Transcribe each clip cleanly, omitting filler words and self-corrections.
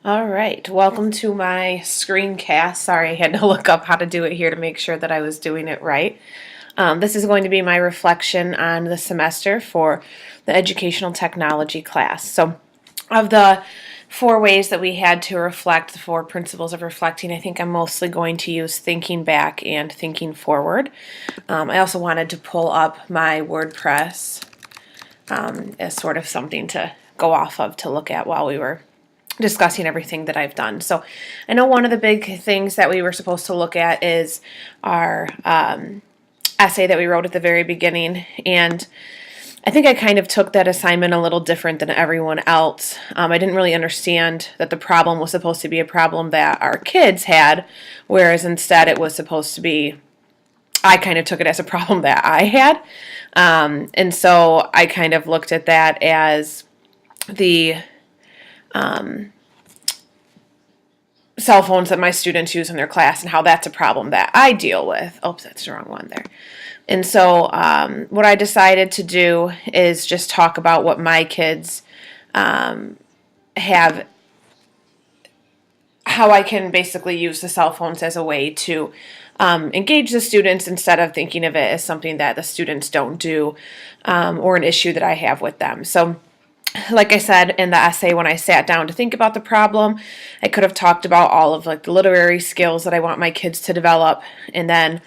All right, welcome to my screencast. Sorry, I had to look up how to do it here to make sure that I was doing it right. This is going to be my reflection on the semester for the educational technology class. So, of the four ways that we had to reflect, the four principles of reflecting, I think I'm mostly going to use thinking back and thinking forward. I also wanted to pull up my WordPress as sort of something to go off of to look at while we were discussing everything that I've done. So I know one of the big things that we were supposed to look at is our essay that we wrote at the very beginning, and I think I kind of took that assignment a little different than everyone else. I didn't really understand that the problem was supposed to be a problem that our kids had, whereas instead it was supposed to be, I kind of took it as a problem that I had. And so I kind of looked at that as the cell phones that my students use in their class and how that's a problem that I deal with. Oops, that's the wrong one there. And so what I decided to do is just talk about what my kids have, how I can basically use the cell phones as a way to engage the students instead of thinking of it as something that the students don't do or an issue that I have with them. So like I said in the essay, when I sat down to think about the problem, I could have talked about all of like the literary skills that I want my kids to develop, and then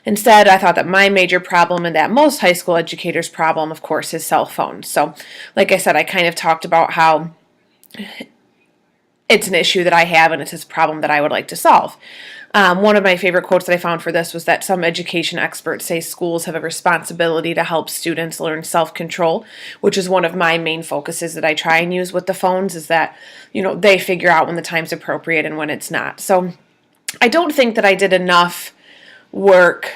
instead I thought that my major problem and that most high school educators' problem, of course, is cell phones. So like I said, I kind of talked about how it's an issue that I have and it's a problem that I would like to solve. One of my favorite quotes that I found for this was that some education experts say schools have a responsibility to help students learn self-control, which is one of my main focuses that I try and use with the phones, is that, they figure out when the time's appropriate and when it's not. So I don't think that I did enough work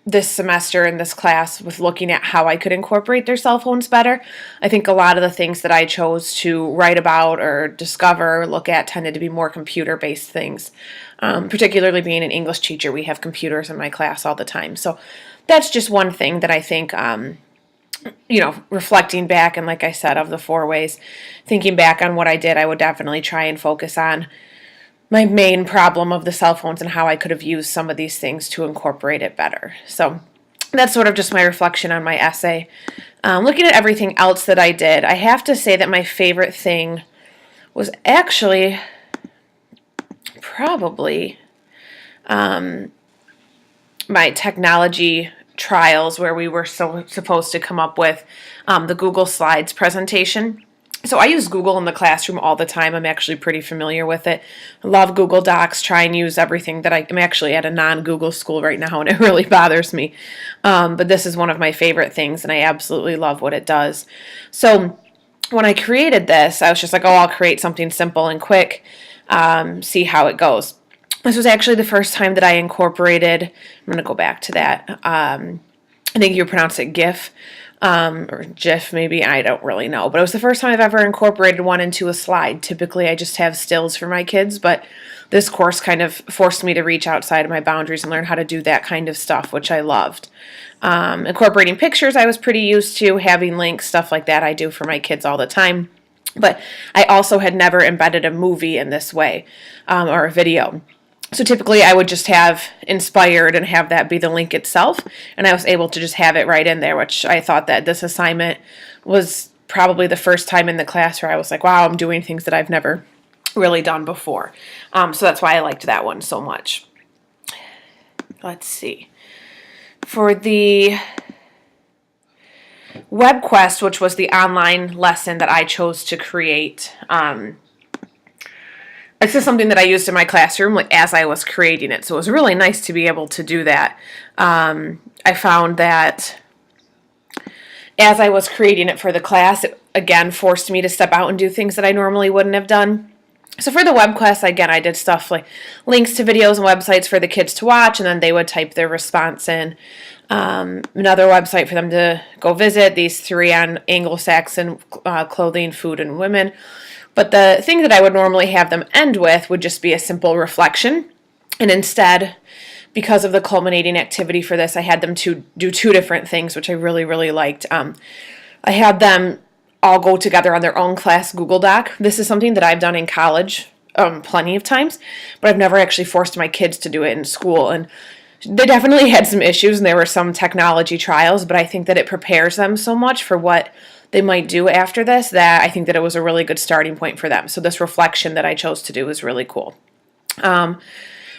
this semester in this class with looking at how I could incorporate their cell phones better. I think a lot of the things that I chose to write about or discover or look at tended to be more computer-based things. Particularly being an English teacher, we have computers in my class all the time. So that's just one thing that I think, reflecting back, and like I said, of the four ways, thinking back on what I did, I would definitely try and focus on my main problem of the cell phones and how I could have used some of these things to incorporate it better. So that's sort of just my reflection on my essay. Looking at everything else that I did, I have to say that my favorite thing was actually probably my technology trials, where we were supposed to come up with the Google Slides presentation. So I use Google in the classroom all the time. I'm actually pretty familiar with it. I love Google Docs, try and use everything that I'm actually at a non-Google school right now, and it really bothers me. But this is one of my favorite things, and I absolutely love what it does. So when I created this, I was just like, I'll create something simple and quick, see how it goes. This was actually the first time that I incorporated, I'm going to go back to that, I think you pronounce it GIF, or GIF maybe, I don't really know. But it was the first time I've ever incorporated one into a slide. Typically I just have stills for my kids, but this course kind of forced me to reach outside of my boundaries and learn how to do that kind of stuff, which I loved. Incorporating pictures I was pretty used to, having links, stuff like that I do for my kids all the time. But I also had never embedded a movie in this way, or a video. So typically I would just have inspired and have that be the link itself, and I was able to just have it right in there, which I thought that this assignment was probably the first time in the class where I was like, wow, I'm doing things that I've never really done before. So that's why I liked that one so much. Let's see. For the WebQuest, which was the online lesson that I chose to create, it's just something that I used in my classroom as I was creating it. So it was really nice to be able to do that. I found that as I was creating it for the class, it again forced me to step out and do things that I normally wouldn't have done. So for the WebQuest, again, I did stuff like links to videos and websites for the kids to watch, and then they would type their response in. Another website for them to go visit, these three on Anglo-Saxon clothing, food, and women. But the thing that I would normally have them end with would just be a simple reflection. And instead, because of the culminating activity for this, I had them to do two different things, which I really, really liked. I had them all go together on their own class Google Doc. This is something that I've done in college plenty of times, but I've never actually forced my kids to do it in school. And they definitely had some issues and there were some technology trials, but I think that it prepares them so much for what they might do after this that I think that it was a really good starting point for them. So this reflection that I chose to do is really cool.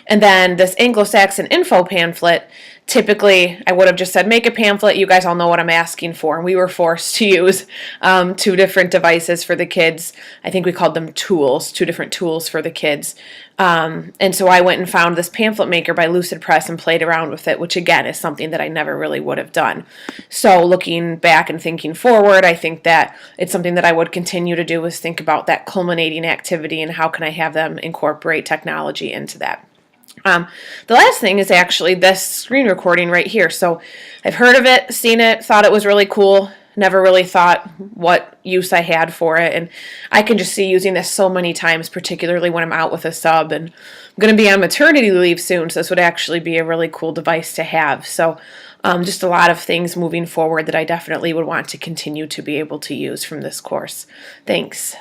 And then this Anglo-Saxon info pamphlet, typically I would have just said, make a pamphlet. You guys all know what I'm asking for. And we were forced to use 2 different devices for the kids. I think we called them tools, 2 different tools for the kids. And so I went and found this pamphlet maker by Lucid Press and played around with it, which again is something that I never really would have done. So looking back and thinking forward, I think that it's something that I would continue to do is think about that culminating activity and how can I have them incorporate technology into that. The last thing is actually this screen recording right here. So I've heard of it, seen it, thought it was really cool, never really thought what use I had for it. And I can just see using this so many times, particularly when I'm out with a sub. And I'm going to be on maternity leave soon, so this would actually be a really cool device to have. So just a lot of things moving forward that I definitely would want to continue to be able to use from this course. Thanks.